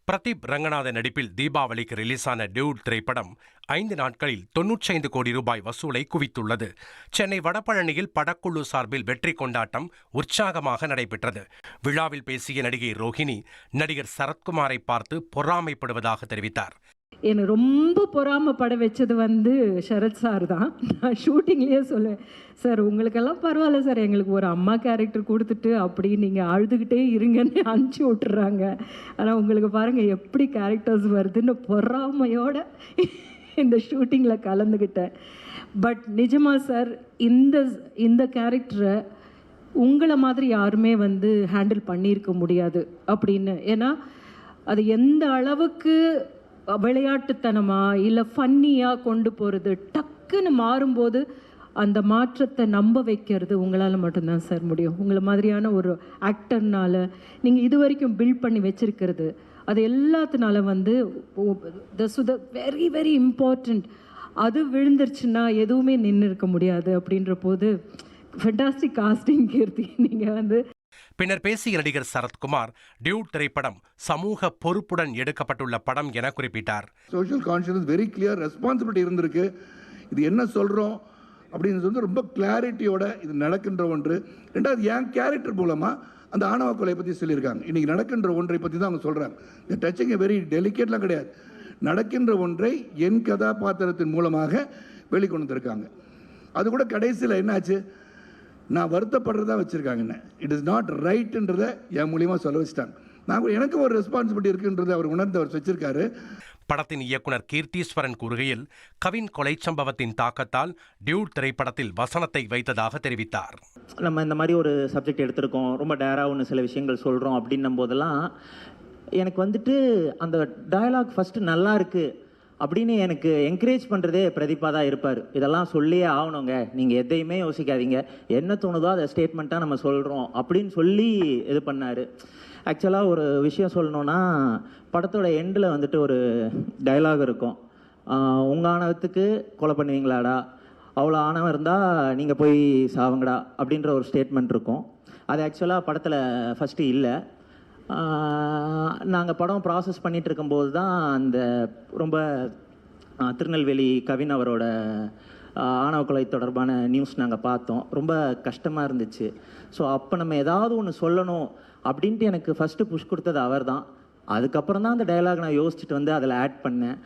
பிரதீப் ரங்கநாதன் நடிப்பில் தீபாவளிக்கு ரிலீஸான டியூட் திரைப்படம் 5 நாட்களில் 95 கோடி ரூபாய் வசூலை குவித்துள்ளது. சென்னை வடபழனியில் படக்குழு சார்பில் வெற்றி கொண்டாட்டம் உற்சாகமாக நடைபெற்றது. விழாவில் பேசிய நடிகை ரோஹிணி, நடிகர் சரத்குமாரை பார்த்து பொறாமைப்படுவதாக தெரிவித்தார். என்னை ரொம்ப பொறாமப்பட வச்சது சரத் சார் தான். நான் ஷூட்டிங்லேயே சொல்லுவேன், சார் உங்களுக்கெல்லாம் பரவாயில்ல சார், எங்களுக்கு ஒரு அம்மா கேரக்டர் கொடுத்துட்டு அப்படி நீங்கள் அழுதுகிட்டே இருங்கன்னு அனுப்பிச்சி விட்டுறாங்க. ஆனால் உங்களுக்கு பாருங்கள் எப்படி கேரக்டர்ஸ் வருதுன்னு பொறாமையோட இந்த ஷூட்டிங்கில் கலந்துக்கிட்டேன். பட் நிஜமாக சார், இந்த கேரக்டரை உங்களை மாதிரி யாருமே ஹேண்டில் பண்ணியிருக்க முடியாது அப்படின்னு. ஏன்னா அது எந்த அளவுக்கு விளையாட்டுத்தனமாக இல்லை ஃபன்னியாக கொண்டு போகிறது, டக்குன்னு மாறும்போது அந்த மாற்றத்தை நம்ப வைக்கிறது உங்களால் மட்டும்தான் சார் முடியும். உங்களை மாதிரியான ஒரு ஆக்டர்னால் நீங்கள் இது வரைக்கும் பில்ட் பண்ணி வச்சுருக்கிறது, அது எல்லாத்தினால வெரி வெரி இம்பார்ட்டண்ட். அது விழுந்துருச்சுன்னா எதுவுமே நின்று இருக்க முடியாது. அப்படின்ற போது ஃபென்டாஸ்டிக் காஸ்டிங் கீர்த்தி. நீங்கள் பின்னர் பேசிய நடிகர் சரத்குமார், டியூட் திரைப்படம் சமூக பொறுப்புடன் எடுக்கப்பட்டுள்ள படம் என குறிப்பிட்டார். Social conscious very clear responsibility இருந்திருக்கு. இது என்ன சொல்கிறோம் அப்படின்னு ரொம்ப கிளாரிட்டியோட இது நடக்கின்ற ஒன்று. ரெண்டாவது, என் கேரக்டர் மூலமாக அந்த ஆணவ கொலை பற்றி சொல்லியிருக்காங்க. இன்றைக்கி நடக்கின்ற ஒன்றை பற்றி தான் அவங்க சொல்கிறாங்க. இந்த டச்சிங் வெரி டெலிகேட்லாம் கிடையாது. நடக்கின்ற ஒன்றை என் கதாபாத்திரத்தின் மூலமாக வெளிக்கொண்டு வந்திருக்காங்க. அது கூட கடைசியில் என்னாச்சு, நான் வருத்தப்படுறதா வச்சுருக்காங்க. என்ன இட் இஸ் நாட் ரைட்டுன்றதை என் மூலியமாக சொல்ல வச்சுட்டாங்க. நான் எனக்கு ஒரு ரெஸ்பான்சிபிலிட்டி இருக்குன்றதை அவர் உணர்ந்து அவர் வச்சிருக்காரு. படத்தின் இயக்குனர் கீர்த்தீஸ்வரன் கூறுகையில், கவின் கொலை சம்பவத்தின் தாக்கத்தால் டியூட் திரைப்படத்தில் வசனத்தை வைத்ததாக தெரிவித்தார். நம்ம இந்த மாதிரி ஒரு சப்ஜெக்ட் எடுத்திருக்கோம், ரொம்ப டேராக ஒன்று சில விஷயங்கள் சொல்கிறோம் அப்படின்னும் போதெல்லாம் எனக்கு அந்த டயலாக் ஃபஸ்ட்டு நல்லா இருக்குது அப்படின்னு எனக்கு என்கரேஜ் பண்ணுறதே பிரதீப்பாக தான் இருப்பார். இதெல்லாம் சொல்லியே ஆகணுங்க, நீங்கள் எதையுமே யோசிக்காதீங்க, என்ன தோணுதோ அதை ஸ்டேட்மெண்ட்டாக நம்ம சொல்கிறோம் அப்படின்னு சொல்லி இது பண்ணார். ஆக்சுவலாக ஒரு விஷயம் சொல்லணுன்னா, படத்தோட எண்டில் ஒரு டைலாக் இருக்கும், உங்கள் ஆணவத்துக்கு கொலை பண்ணுவீங்களாடா, அவ்வளோ ஆணவம் இருந்தால் நீங்கள் போய் சாவுங்கடா அப்படின்ற ஒரு ஸ்டேட்மெண்ட் இருக்கும். அது ஆக்சுவலாக படத்தில் ஃபஸ்ட்டு இல்லை. நாங்கள் படம் ப்ராசஸ் பண்ணிகிட்டு இருக்கும்போது தான் அந்த ரொம்ப திருநெல்வேலி கவின் அவரோட ஆணவ கொலை தொடர்பான நியூஸ் நாங்கள் பார்த்தோம். ரொம்ப கஷ்டமாக இருந்துச்சு. ஸோ அப்போ நம்ம ஏதாவது ஒன்று சொல்லணும் அப்படின்ட்டு எனக்கு ஃபஸ்ட்டு புஷ் கொடுத்தது அவர் தான். அதுக்கப்புறம் தான் அந்த டயலாக் நான் யோசிச்சுட்டு அதில் ஆட் பண்ணேன்.